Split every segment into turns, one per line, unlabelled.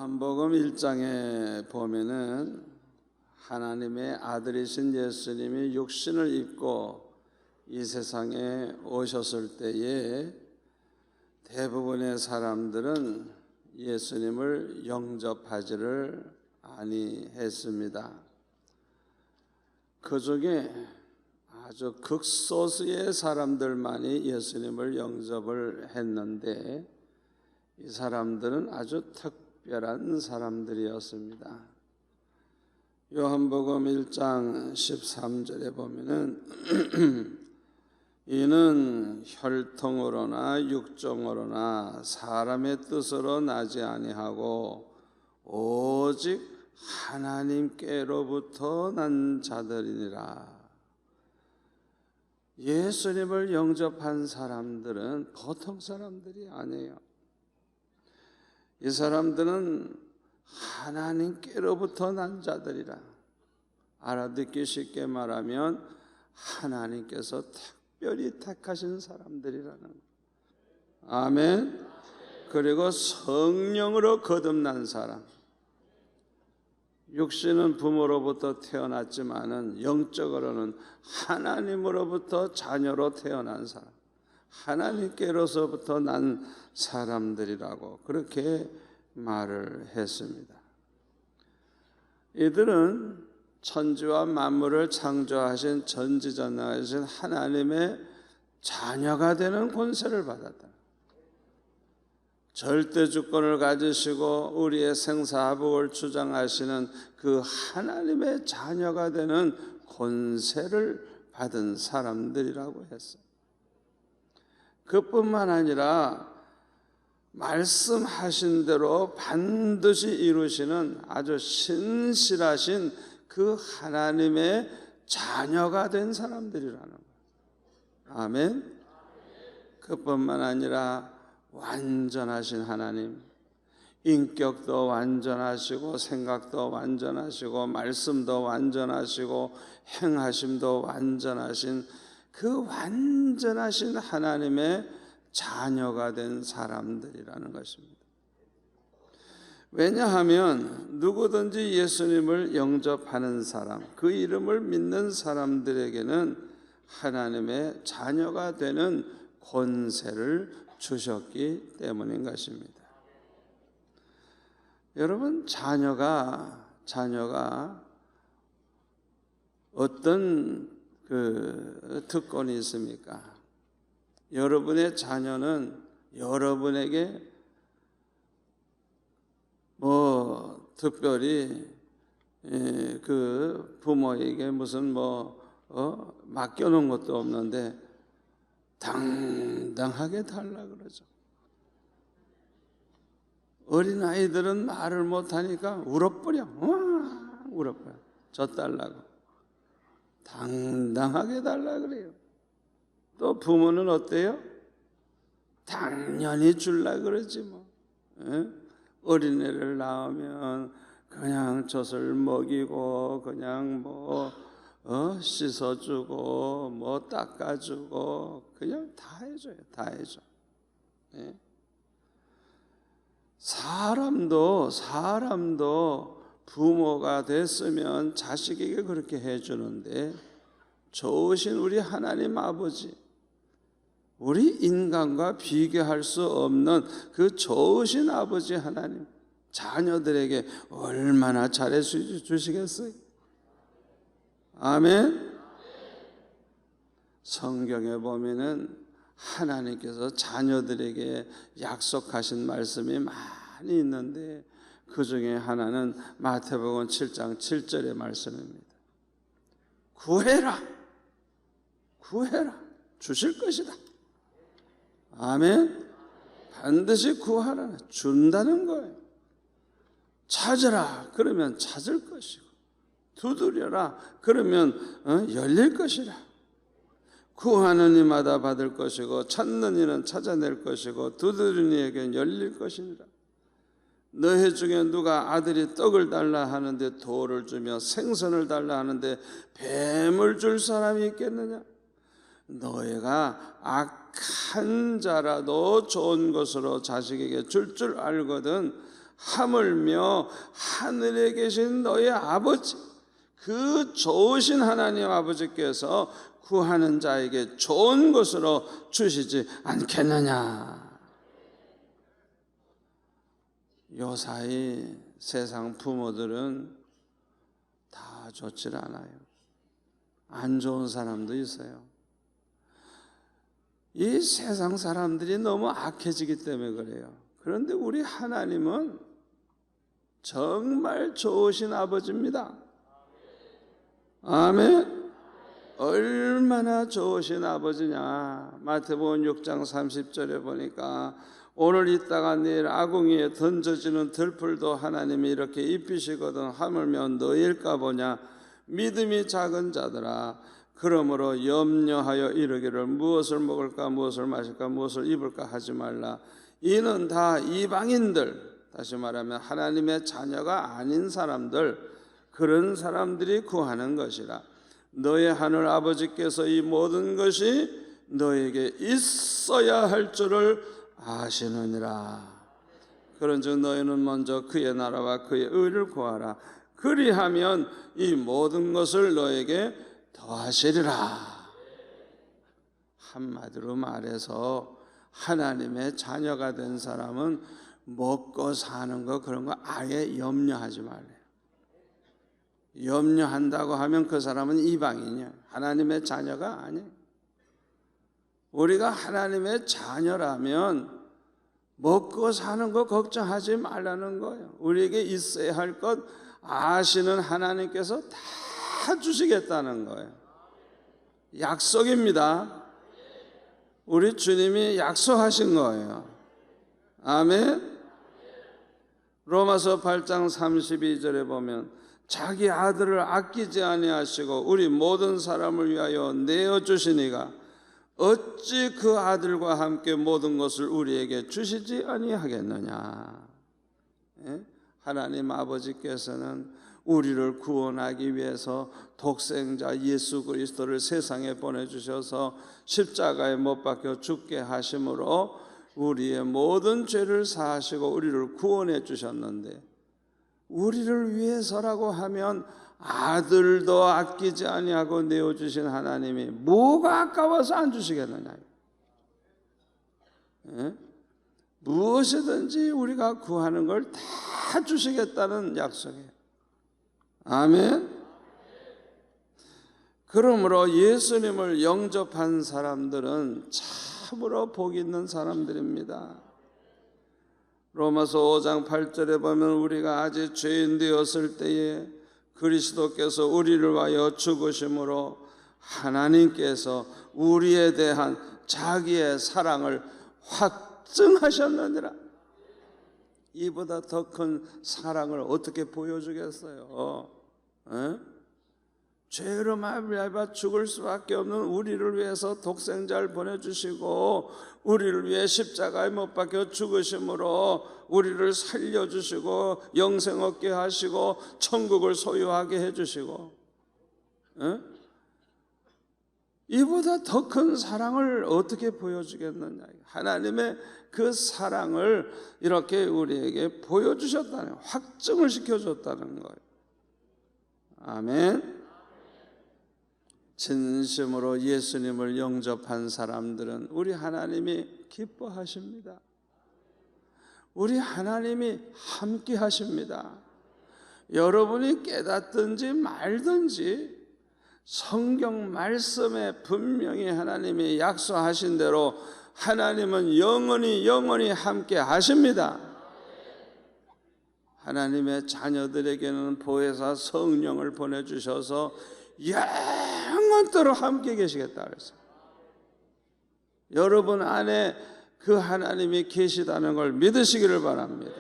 요한복음 1장에 보면은 하나님의 아들이신 예수님이 육신을 입고 이 세상에 오셨을 때에 대부분의 사람들은 예수님을 영접하지를 아니했습니다. 그 중에 아주 극소수의 사람들만이 예수님을 영접을 했는데 이 사람들은 아주 특별한 사람들이었습니다. 요한복음 1장 13절에 보면은 이는 혈통으로나 육정으로나 사람의 뜻으로 나지 아니하고 오직 하나님께로부터 난 자들이니라. 예수님을 영접한 사람들은 보통 사람들이 아니에요. 이 사람들은 하나님께로부터 난 자들이라. 알아듣기 쉽게 말하면 하나님께서 특별히 택하신 사람들이라는 거예요. 아멘. 그리고 성령으로 거듭난 사람. 육신은 부모로부터 태어났지만은 영적으로는 하나님으로부터 자녀로 태어난 사람, 하나님께로서부터 난 사람들이라고 그렇게 말을 했습니다. 이들은 천지와 만물을 창조하신 전지전능하신 하나님의 자녀가 되는 권세를 받았다. 절대 주권을 가지시고 우리의 생사화복을 주장하시는 그 하나님의 자녀가 되는 권세를 받은 사람들이라고 했어요. 그뿐만 아니라 말씀하신 대로 반드시 이루시는 아주 신실하신 그 하나님의 자녀가 된 사람들이라는 거예요. 아멘. 그뿐만 아니라 완전하신 하나님, 인격도 완전하시고 생각도 완전하시고 말씀도 완전하시고 행하심도 완전하신 그 완전하신 하나님의 자녀가 된 사람들이라는 것입니다. 왜냐하면 누구든지 예수님을 영접하는 사람, 그 이름을 믿는 사람들에게는 하나님의 자녀가 되는 권세를 주셨기 때문인 것입니다. 여러분, 자녀가 어떤 그 특권이 있습니까? 여러분의 자녀는 여러분에게 특별히 그 부모에게 무슨 맡겨놓은 것도 없는데 당당하게 달라 그러죠. 어린아이들은 말을 못하니까 울어버려. 울어버려. 저 달라고. 당당하게 달라 그래요. 또 부모는 어때요? 당연히 줄라 그러지 뭐. 어린애를 낳으면 그냥 젖을 먹이고 그냥 씻어주고 닦아주고 그냥 다 해줘요. 다 해줘. 예? 사람도 부모가 됐으면 자식에게 그렇게 해주는데 좋으신 우리 하나님 아버지, 우리 인간과 비교할 수 없는 그 좋으신 아버지 하나님, 자녀들에게 얼마나 잘해 주시겠어요? 아멘. 성경에 보면은 하나님께서 자녀들에게 약속하신 말씀이 많이 있는데 그 중에 하나는 마태복음 7장 7절의 말씀입니다. 구해라 주실 것이다. 아멘. 반드시 구하라 준다는 거예요. 찾으라 그러면 찾을 것이고 두드려라 그러면 열릴 것이라. 구하는 이마다 받을 것이고 찾는 이는 찾아낼 것이고 두드리는 이에게는 열릴 것이니라. 너희 중에 누가 아들이 떡을 달라 하는데 돌을 주며 생선을 달라 하는데 뱀을 줄 사람이 있겠느냐? 너희가 악한 자라도 좋은 것으로 자식에게 줄 알거든 하물며 하늘에 계신 너의 아버지, 그 좋으신 하나님 아버지께서 구하는 자에게 좋은 것으로 주시지 않겠느냐. 요사이 세상 부모들은 다 좋질 않아요. 안 좋은 사람도 있어요. 이 세상 사람들이 너무 악해지기 때문에 그래요. 그런데 우리 하나님은 정말 좋으신 아버지입니다. 아멘. 얼마나 좋으신 아버지냐. 마태복음 6장 30절에 보니까 오늘 있다가 내일 아궁이에 던져지는 들풀도 하나님이 이렇게 입히시거든 하물며 너일까 보냐. 믿음이 작은 자들아, 그러므로 염려하여 이르기를 무엇을 먹을까 무엇을 마실까 무엇을 입을까 하지 말라. 이는 다 이방인들, 다시 말하면 하나님의 자녀가 아닌 사람들, 그런 사람들이 구하는 것이라. 너의 하늘 아버지께서 이 모든 것이 너에게 있어야 할 줄을 아시느니라. 그런즉 너희는 먼저 그의 나라와 그의 의를 구하라. 그리하면 이 모든 것을 너에게 더하시리라. 한마디로 말해서 하나님의 자녀가 된 사람은 먹고 사는 거 그런 거 아예 염려하지 말래요. 염려한다고 하면 그 사람은 이방인이야. 하나님의 자녀가 아니에요. 우리가 하나님의 자녀라면 먹고 사는 거 걱정하지 말라는 거예요. 우리에게 있어야 할 것 아시는 하나님께서 다 주시겠다는 거예요. 약속입니다. 우리 주님이 약속하신 거예요. 아멘. 로마서 8장 32절에 보면 자기 아들을 아끼지 아니하시고 우리 모든 사람을 위하여 내어주시니가 어찌 그 아들과 함께 모든 것을 우리에게 주시지 아니하겠느냐. 하나님 아버지께서는 우리를 구원하기 위해서 독생자 예수 그리스도를 세상에 보내주셔서 십자가에 못 박혀 죽게 하심으로 우리의 모든 죄를 사하시고 우리를 구원해 주셨는데, 우리를 위해서라고 하면 아들도 아끼지 아니하고 내어주신 하나님이 뭐가 아까워서 안 주시겠느냐. 무엇이든지 우리가 구하는 걸 다 주시겠다는 약속이에요. 아멘. 그러므로 예수님을 영접한 사람들은 참으로 복 있는 사람들입니다. 로마서 5장 8절에 보면 우리가 아직 죄인 되었을 때에 그리스도께서 우리를 위하여 죽으심으로 하나님께서 우리에 대한 자기의 사랑을 확증하셨느니라. 이보다 더 큰 사랑을 어떻게 보여주겠어요? 죄로 말미암아 죽을 수밖에 없는 우리를 위해서 독생자를 보내주시고 우리를 위해 십자가에 못 박혀 죽으심으로 우리를 살려주시고 영생 얻게 하시고 천국을 소유하게 해주시고, 이보다 더 큰 사랑을 어떻게 보여주겠느냐. 하나님의 그 사랑을 이렇게 우리에게 보여주셨다는, 확증을 시켜줬다는 거예요. 아멘. 진심으로 예수님을 영접한 사람들은 우리 하나님이 기뻐하십니다. 우리 하나님이 함께 하십니다. 여러분이 깨닫든지 말든지 성경 말씀에 분명히 하나님이 약속하신 대로 하나님은 영원히 함께 하십니다. 하나님의 자녀들에게는 보혜사 성령을 보내주셔서 영원토록 함께 계시겠다 그랬어요. 여러분 안에 그 하나님이 계시다는 걸 믿으시기를 바랍니다.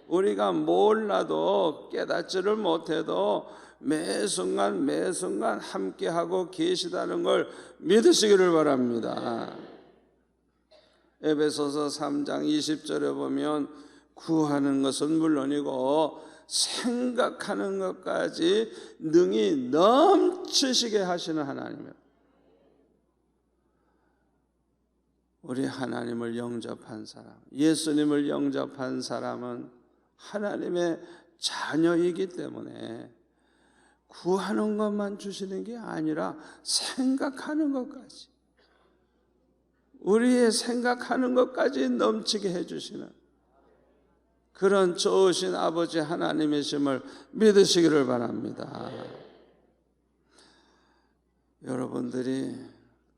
우리가 몰라도 깨닫지를 못해도 매 순간 함께하고 계시다는 걸 믿으시기를 바랍니다. 에베소서 3장 20절에 보면 구하는 것은 물론이고 생각하는 것까지 능히 넘치시게 하시는 하나님이에요. 우리 하나님을 영접한 사람, 예수님을 영접한 사람은 하나님의 자녀이기 때문에 구하는 것만 주시는 게 아니라 생각하는 것까지, 우리의 생각하는 것까지 넘치게 해주시는 그런 좋으신 아버지 하나님이심을 믿으시기를 바랍니다. 여러분들이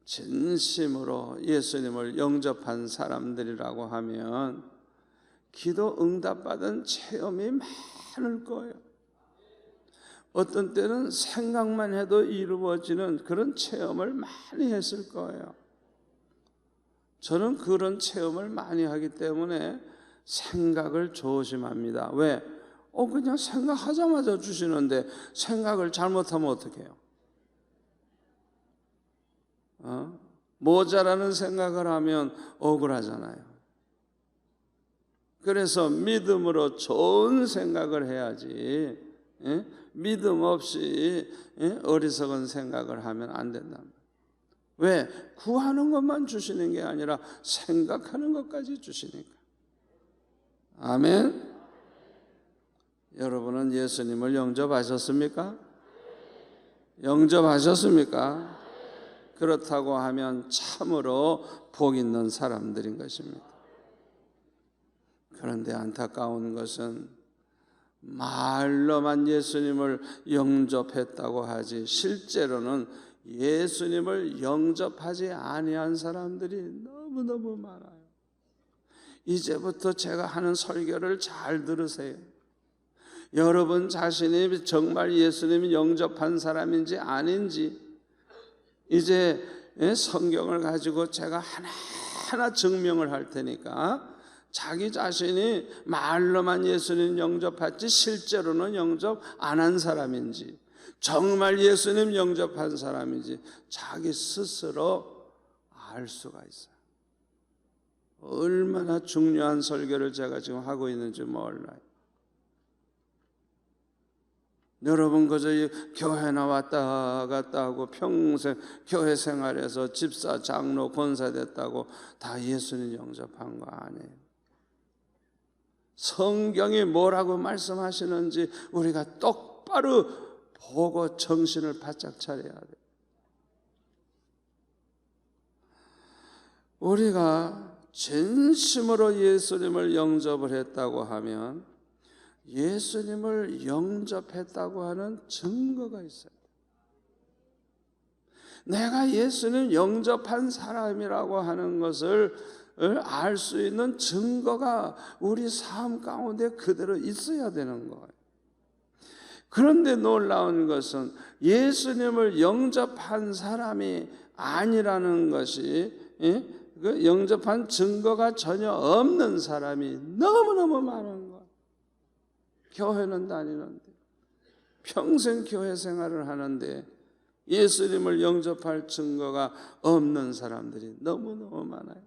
진심으로 예수님을 영접한 사람들이라고 하면 기도 응답받은 체험이 많을 거예요. 어떤 때는 생각만 해도 이루어지는 그런 체험을 많이 했을 거예요. 저는 그런 체험을 많이 하기 때문에 생각을 조심합니다. 왜? 그냥 생각하자마자 주시는데 생각을 잘못하면 어떡해요? 모자라는 생각을 하면 억울하잖아요. 그래서 믿음으로 좋은 생각을 해야지, 믿음 없이 어리석은 생각을 하면 안 된다. 왜? 구하는 것만 주시는 게 아니라 생각하는 것까지 주시니까. 아멘. 여러분은 예수님을 영접하셨습니까? 영접하셨습니까? 그렇다고 하면 참으로 복 있는 사람들인 것입니다. 그런데 안타까운 것은 말로만 예수님을 영접했다고 하지 실제로는 예수님을 영접하지 아니한 사람들이 너무너무 많아요. 이제부터 제가 하는 설교를 잘 들으세요. 여러분 자신이 정말 예수님을 영접한 사람인지 아닌지 이제 성경을 가지고 제가 하나하나 증명을 할 테니까 자기 자신이 말로만 예수님 영접했지 실제로는 영접 안 한 사람인지 정말 예수님 영접한 사람인지 자기 스스로 알 수가 있어요. 얼마나 중요한 설교를 제가 지금 하고 있는지 몰라요. 여러분 그저 교회 나왔다 갔다 하고 평생 교회 생활에서 집사, 장로, 권사 됐다고 다 예수님 영접한 거 아니에요. 성경이 뭐라고 말씀하시는지 우리가 똑바로 보고 정신을 바짝 차려야 돼요. 우리가 진심으로 예수님을 영접을 했다고 하면 예수님을 영접했다고 하는 증거가 있어요. 내가 예수님 영접한 사람이라고 하는 것을 알 수 있는 증거가 우리 삶 가운데 그대로 있어야 되는 거예요. 그런데 놀라운 것은 예수님을 영접한 사람이 아니라는 것이 그 영접한 증거가 전혀 없는 사람이 너무너무 많은 거예요. 교회는 다니는데 평생 교회 생활을 하는데 예수님을 영접할 증거가 없는 사람들이 너무너무 많아요.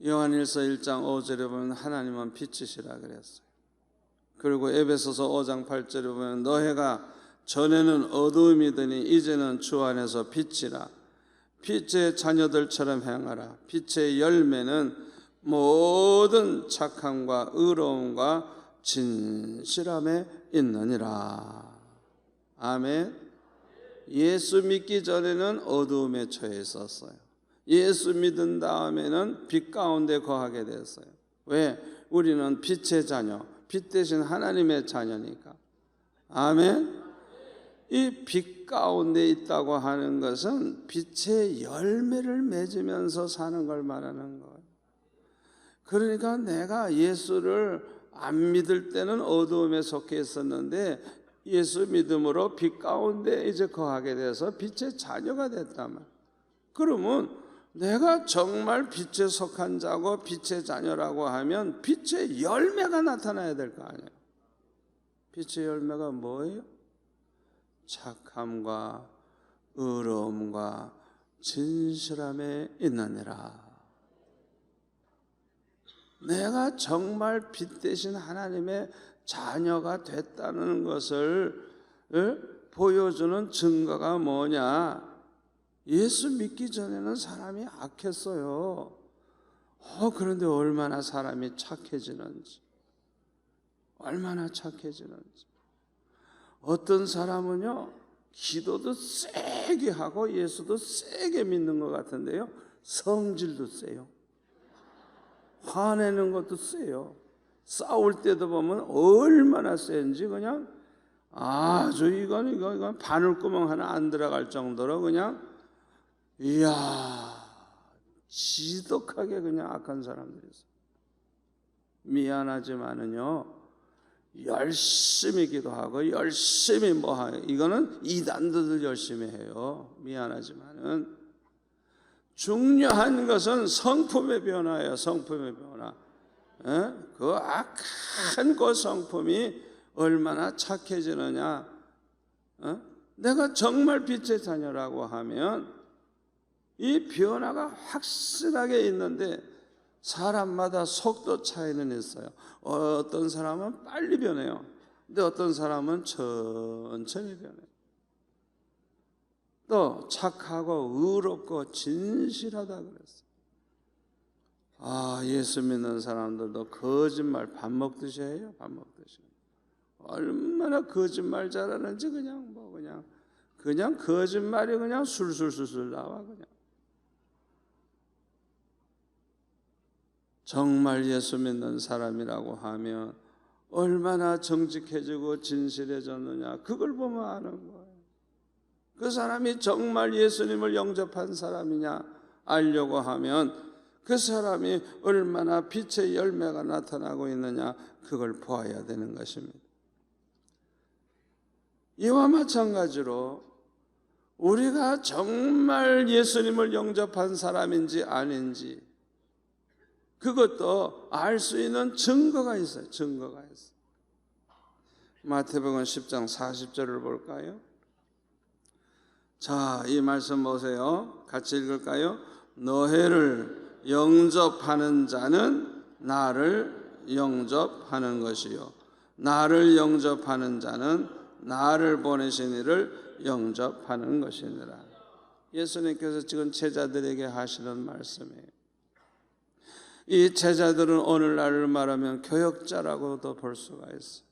요한일서 1장 5절에 보면 하나님은 빛이시라 그랬어요. 그리고 에베소서 5장 8절에 보면 너희가 전에는 어두움이더니 이제는 주 안에서 빛이라. 빛의 자녀들처럼 행하라. 빛의 열매는 모든 착함과 의로움과 진실함에 있느니라. 아멘. 예수 믿기 전에는 어두움에 처해 있었어요. 예수 믿은 다음에는 빛 가운데 거하게 됐어요. 왜? 우리는 빛의 자녀, 빛 대신 하나님의 자녀니까. 아멘. 이 빛 가운데 있다고 하는 것은 빛의 열매를 맺으면서 사는 걸 말하는 거예요. 그러니까 내가 예수를 안 믿을 때는 어두움에 속해 있었는데 예수 믿음으로 빛 가운데 이제 거하게 돼서 빛의 자녀가 됐단 말이에요. 그러면 내가 정말 빛에 속한 자고 빛의 자녀라고 하면 빛의 열매가 나타나야 될 거 아니에요. 빛의 열매가 뭐예요? 착함과 의로움과 진실함에 있느니라. 내가 정말 빛 대신 하나님의 자녀가 됐다는 것을 보여주는 증거가 뭐냐? 예수 믿기 전에는 사람이 악했어요. 그런데 얼마나 사람이 착해지는지, 얼마나 착해지는지. 어떤 사람은요, 기도도 세게 하고 예수도 세게 믿는 것 같은데요, 성질도 세요. 화내는 것도 세요. 싸울 때도 보면 얼마나 센지 그냥 아주 이건 바늘구멍 하나 안 들어갈 정도로 그냥 이야, 지독하게 그냥 악한 사람들이 있어요. 미안하지만은요, 열심히 기도하고 열심히 하요. 이거는 이단들도 열심히 해요. 미안하지만은 중요한 것은 성품의 변화예요. 성품의 변화. 그 악한 그 성품이 얼마나 착해지느냐. 내가 정말 빛의 자녀라고 하면 이 변화가 확실하게 있는데 사람마다 속도 차이는 있어요. 어떤 사람은 빨리 변해요. 근데 어떤 사람은 천천히 변해요. 또 착하고 의롭고 진실하다 그랬어요. 예수 믿는 사람들도 거짓말 밥 먹듯이 해요. 밥 먹듯이. 얼마나 거짓말 잘하는지 그냥 거짓말이 그냥 술술술술 나와. 그냥 정말 예수 믿는 사람이라고 하면 얼마나 정직해지고 진실해졌느냐, 그걸 보면 아는 거예요. 그 사람이 정말 예수님을 영접한 사람이냐 알려고 하면 그 사람이 얼마나 빛의 열매가 나타나고 있느냐, 그걸 보아야 되는 것입니다. 이와 마찬가지로 우리가 정말 예수님을 영접한 사람인지 아닌지 그것도 알 수 있는 증거가 있어요. 증거가 있어요. 마태복음 10장 40절을 볼까요? 자, 이 말씀 보세요. 같이 읽을까요? 너희를 영접하는 자는 나를 영접하는 것이요, 나를 영접하는 자는 나를 보내신 이를 영접하는 것이니라. 예수님께서 지금 제자들에게 하시는 말씀이에요. 이 제자들은 오늘날을 말하면 교역자라고도 볼 수가 있어요.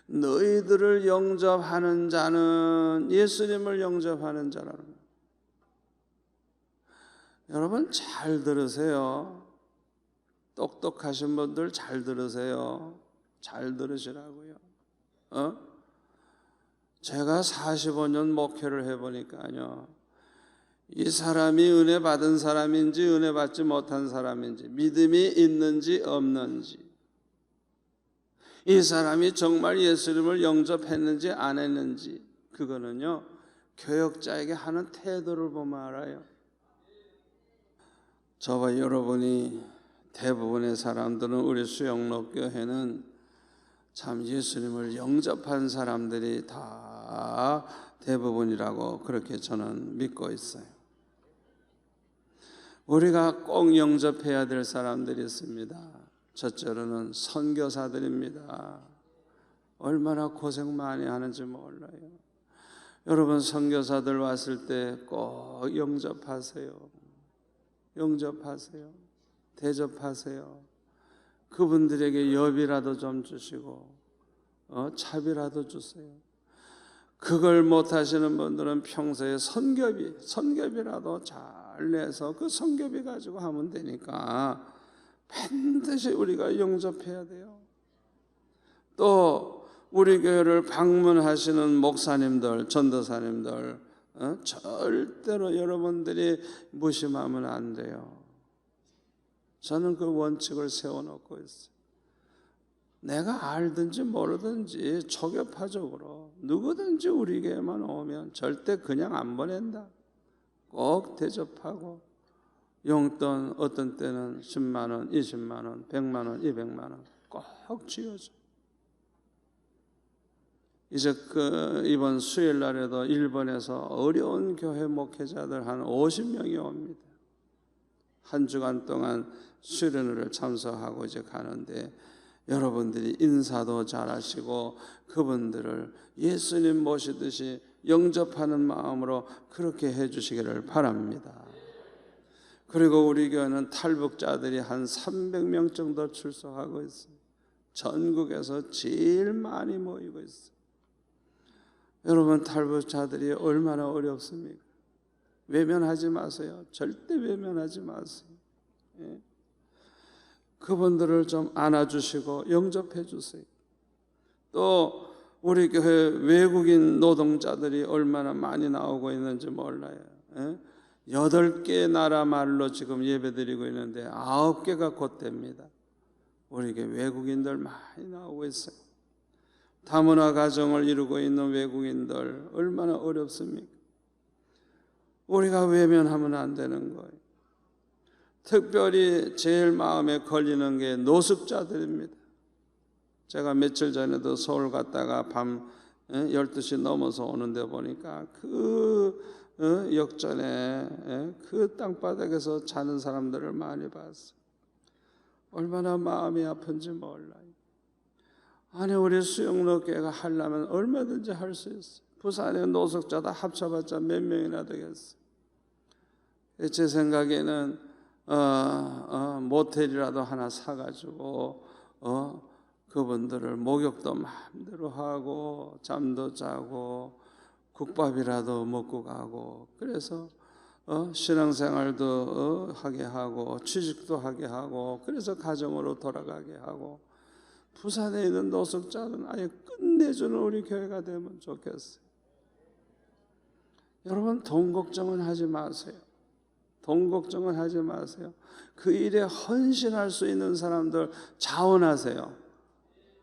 너희들을 영접하는 자는 예수님을 영접하는 자라는 거예요. 여러분 잘 들으세요. 똑똑하신 분들 잘 들으세요. 잘 들으시라고요. 제가 45년 목회를 해보니까요, 이 사람이 은혜 받은 사람인지 은혜 받지 못한 사람인지, 믿음이 있는지 없는지, 이 사람이 정말 예수님을 영접했는지 안 했는지, 그거는요 교역자에게 하는 태도를 보면 알아요. 저와 여러분이, 대부분의 사람들은 우리 수영록교회는 참 예수님을 영접한 사람들이 다 대부분이라고 그렇게 저는 믿고 있어요. 우리가 꼭 영접해야 될 사람들이 있습니다. 첫째로는 선교사들입니다. 얼마나 고생 많이 하는지 몰라요. 여러분 선교사들 왔을 때 꼭 영접하세요. 영접하세요. 대접하세요. 그분들에게 엽이라도 좀 주시고 차비라도 주세요. 그걸 못하시는 분들은 평소에 선교비라도 잘 내서 그 선교비 가지고 하면 되니까 반드시 우리가 영접해야 돼요. 또 우리 교회를 방문하시는 목사님들, 전도사님들 절대로 여러분들이 무심하면 안 돼요. 저는 그 원칙을 세워놓고 있어요. 내가 알든지 모르든지 초교파적으로 누구든지 우리 교회만 오면 절대 그냥 안 보낸다. 꼭 대접하고 용돈 어떤 때는 10만 원, 20만 원, 100만 원, 200만 원 꼭 쥐어줘. 이제 이번 수요일 날에도 일본에서 어려운 교회 목회자들 한 50명이 옵니다. 한 주간 동안 수련회를 참석하고 이제 가는데 여러분들이 인사도 잘하시고 그분들을 예수님 모시듯이 영접하는 마음으로 그렇게 해주시기를 바랍니다. 그리고 우리 교회는 탈북자들이 한 300명 정도 출석하고 있어요. 전국에서 제일 많이 모이고 있어요. 여러분, 탈북자들이 얼마나 어렵습니까? 외면하지 마세요. 절대 외면하지 마세요. 예. 그분들을 좀 안아주시고 영접해 주세요. 또 우리 교회 외국인 노동자들이 얼마나 많이 나오고 있는지 몰라요. 8개 나라 말로 지금 예배드리고 있는데 9개가 곧 됩니다. 우리 교회 외국인들 많이 나오고 있어요. 다문화 가정을 이루고 있는 외국인들 얼마나 어렵습니까? 우리가 외면하면 안 되는 거예요. 특별히 제일 마음에 걸리는 게 노숙자들입니다. 제가 며칠 전에도 서울 갔다가 밤 12시 넘어서 오는데 보니까 그 역전에 그 땅바닥에서 자는 사람들을 많이 봤어요. 얼마나 마음이 아픈지 몰라요. 아니, 우리 수영로교회가 하려면 얼마든지 할 수 있어요. 부산의 노숙자 다 합쳐봤자 몇 명이나 되겠어요. 제 생각에는 모텔이라도 하나 사가지고 그분들을 목욕도 마음대로 하고 잠도 자고 국밥이라도 먹고 가고, 그래서 신앙생활도 하게 하고 취직도 하게 하고, 그래서 가정으로 돌아가게 하고, 부산에 있는 노숙자는 아예 끝내주는 우리 교회가 되면 좋겠어요. 여러분, 돈 걱정은 하지 마세요. 돈 걱정은 하지 마세요. 그 일에 헌신할 수 있는 사람들 자원하세요.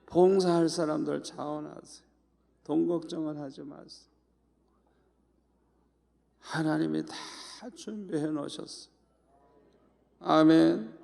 봉사할 사람들 자원하세요. 돈 걱정은 하지 마세요. 하나님이 다 준비해 놓으셨어요. 아멘.